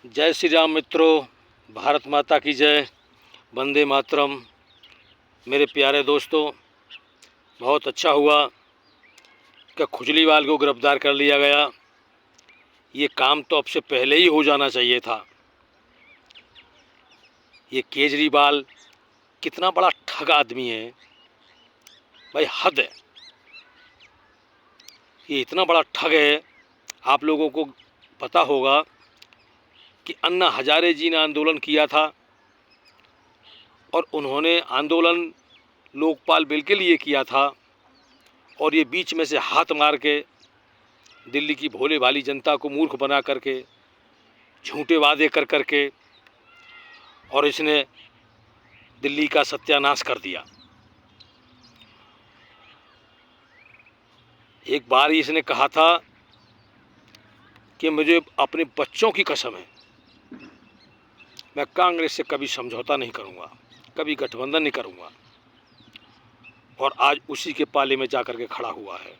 जय श्री राम मित्रों, भारत माता की जय, वंदे मातरम। मेरे प्यारे दोस्तों, बहुत अच्छा हुआ कि खुजलीवाल को गिरफ्तार कर लिया गया। ये काम तो अब से पहले ही हो जाना चाहिए था। ये केजरीवाल कितना बड़ा ठग आदमी है भाई, हद है। ये इतना बड़ा ठग है। आप लोगों को पता होगा कि अन्ना हजारे जी ने आंदोलन किया था और उन्होंने आंदोलन लोकपाल बिल के लिए किया था, और ये बीच में से हाथ मार के दिल्ली की भोले भाली जनता को मूर्ख बना करके, झूठे वादे कर करके, और इसने दिल्ली का सत्यानाश कर दिया। एक बार इसने कहा था कि मुझे अपने बच्चों की कसम है, मैं कांग्रेस से कभी समझौता नहीं करूंगा, कभी गठबंधन नहीं करूंगा, और आज उसी के पाले में जाकर के खड़ा हुआ है।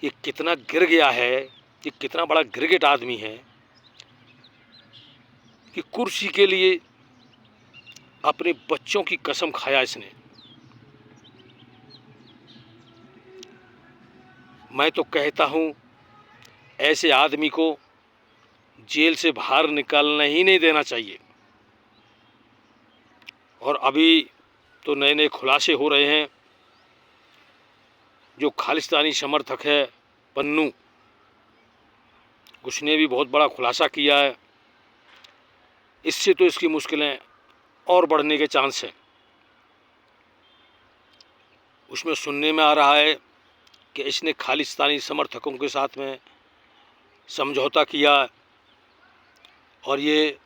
ये कितना गिर गया है, ये कितना बड़ा गिरगिट आदमी है कि कुर्सी के लिए अपने बच्चों की कसम खाया इसने। मैं तो कहता हूं, ऐसे आदमी को जेल से बाहर निकलना ही नहीं देना चाहिए। और अभी तो नए नए खुलासे हो रहे हैं। जो खालिस्तानी समर्थक है पन्नू, उसने भी बहुत बड़ा खुलासा किया है। इससे तो इसकी मुश्किलें और बढ़ने के चांस हैं। उसमें सुनने में आ रहा है कि इसने खालिस्तानी समर्थकों के साथ में समझौता किया और ये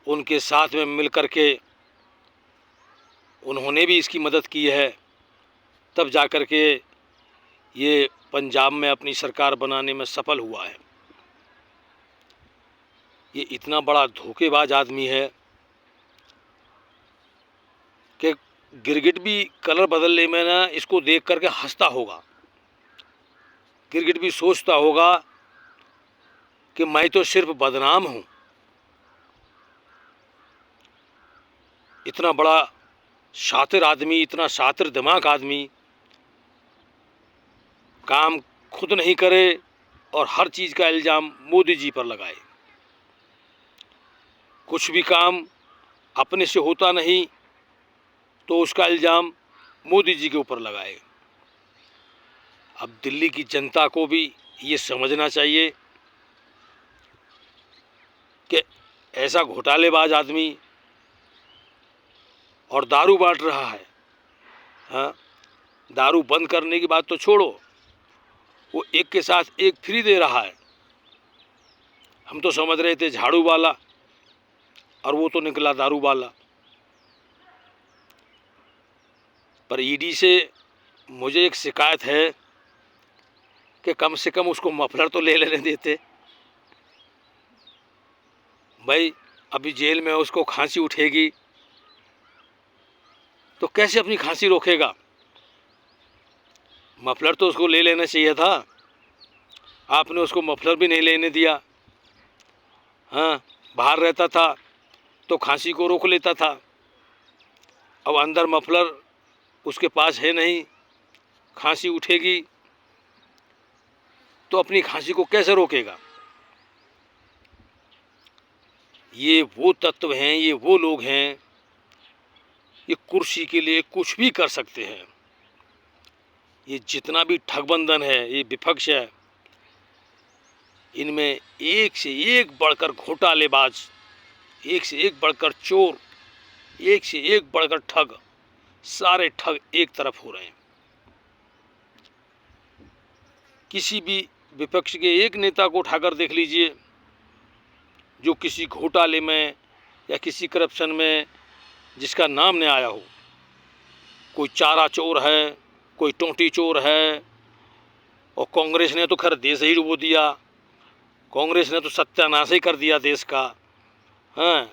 उनके साथ में मिलकर के उन्होंने भी इसकी मदद की है, तब जाकर के ये पंजाब में अपनी सरकार बनाने में सफल हुआ है। ये इतना बड़ा धोखेबाज आदमी है कि गिरगिट भी कलर बदलने में ना इसको देख करके हंसता होगा। गिरगिट भी सोचता होगा कि मैं तो सिर्फ बदनाम हूँ। इतना बड़ा शातिर आदमी, इतना शातिर दिमाग आदमी काम खुद नहीं करे और हर चीज़ का इल्ज़ाम मोदी जी पर लगाए। कुछ भी काम अपने से होता नहीं तो उसका इल्ज़ाम मोदी जी के ऊपर लगाए। अब दिल्ली की जनता को भी ये समझना चाहिए कि ऐसा घोटालेबाज आदमी और दारू बांट रहा है। हाँ, दारू बंद करने की बात तो छोड़ो, वो एक के साथ एक फ्री दे रहा है। हम तो समझ रहे थे झाड़ू वाला, और वो तो निकला दारू वाला। पर ईडी से मुझे एक शिकायत है कि कम से कम उसको मफलर तो ले लेने देते भाई। अभी जेल में उसको खांसी उठेगी तो कैसे अपनी खांसी रोकेगा? मफलर तो उसको ले लेना चाहिए था। आपने उसको मफलर भी नहीं लेने दिया। हाँ, बाहर रहता था तो खांसी को रोक लेता था। अब अंदर मफलर उसके पास है नहीं, खांसी उठेगी तो अपनी खांसी को कैसे रोकेगा? ये वो तत्व हैं, ये वो लोग हैं, ये कुर्सी के लिए कुछ भी कर सकते हैं। ये जितना भी ठगबंधन है, ये विपक्ष है, इनमें एक से एक बढ़कर घोटालेबाज, एक से एक बढ़कर चोर, एक से एक बढ़कर ठग, सारे ठग एक तरफ हो रहे हैं। किसी भी विपक्ष के एक नेता को उठाकर देख लीजिए जो किसी घोटाले में या किसी करप्शन में जिसका नाम नहीं आया हो। कोई चारा चोर है, कोई टोंटी चोर है, और कांग्रेस ने तो खैर देश ही डुबो दिया। कांग्रेस ने तो सत्यानाश ही कर दिया देश का। हाँ,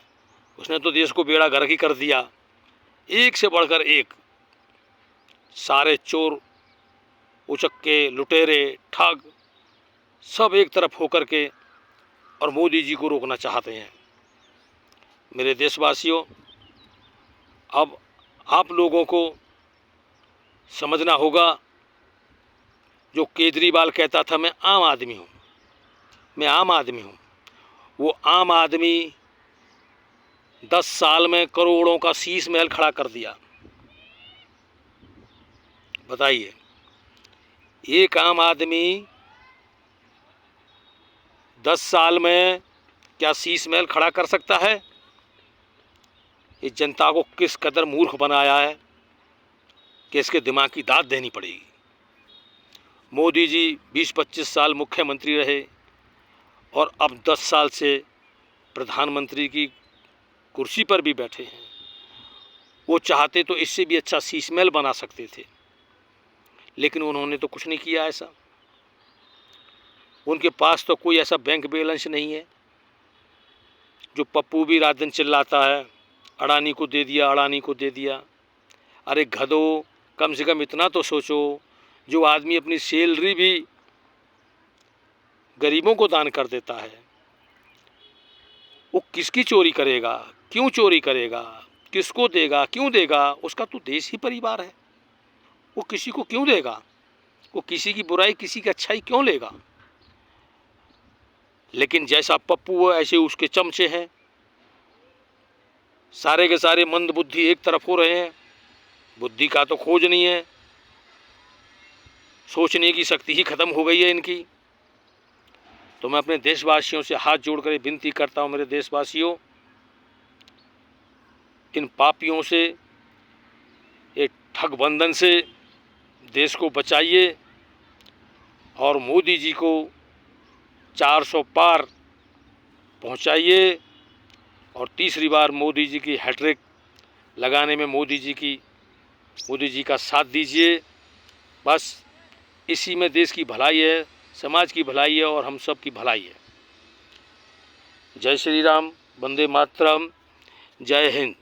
उसने तो देश को बेड़ा गर्क ही कर दिया। एक से बढ़कर एक सारे चोर, उचक्के, लुटेरे, ठग सब एक तरफ होकर के और मोदी जी को रोकना चाहते हैं। मेरे देशवासियों, अब आप लोगों को समझना होगा, जो केजरीवाल कहता था मैं आम आदमी हूँ, मैं आम आदमी हूँ, वो आम आदमी 10 साल में करोड़ों का शीश महल खड़ा कर दिया। बताइए, एक आम आदमी 10 साल में क्या शीश महल खड़ा कर सकता है? इस जनता को किस कदर मूर्ख बनाया है कि इसके दिमाग की दाद देनी पड़ेगी। मोदी जी 20-25 साल मुख्यमंत्री रहे और अब 10 साल से प्रधानमंत्री की कुर्सी पर भी बैठे हैं। वो चाहते तो इससे भी अच्छा शीश महल बना सकते थे, लेकिन उन्होंने तो कुछ नहीं किया ऐसा। उनके पास तो कोई ऐसा बैंक बैलेंस नहीं है। जो पप्पू भी रात दिन चिल्लाता है, अडानी को दे दिया, अडानी को दे दिया। अरे गधो, कम से कम इतना तो सोचो, जो आदमी अपनी सैलरी भी गरीबों को दान कर देता है, वो किसकी चोरी करेगा, क्यों चोरी करेगा, किसको देगा, क्यों देगा? उसका तो देश ही परिवार है। वो किसी को क्यों देगा? वो किसी की बुराई, किसी की अच्छाई क्यों लेगा? लेकिन जैसा पप्पू है ऐसे उसके चमचे हैं। सारे के सारे मंद बुद्धि एक तरफ हो रहे हैं। बुद्धि का तो खोज नहीं है, सोचने की शक्ति ही खत्म हो गई है इनकी। तो मैं अपने देशवासियों से हाथ जोड़कर विनती करता हूँ, मेरे देशवासियों, इन पापियों से, एक ठगबंधन से देश को बचाइए और मोदी जी को 400 पार पहुंचाइए और तीसरी बार मोदी जी की हैट्रिक लगाने में मोदी जी का साथ दीजिए। बस इसी में देश की भलाई है, समाज की भलाई है और हम सब की भलाई है। जय श्री राम, वंदे मातरम, जय हिंद।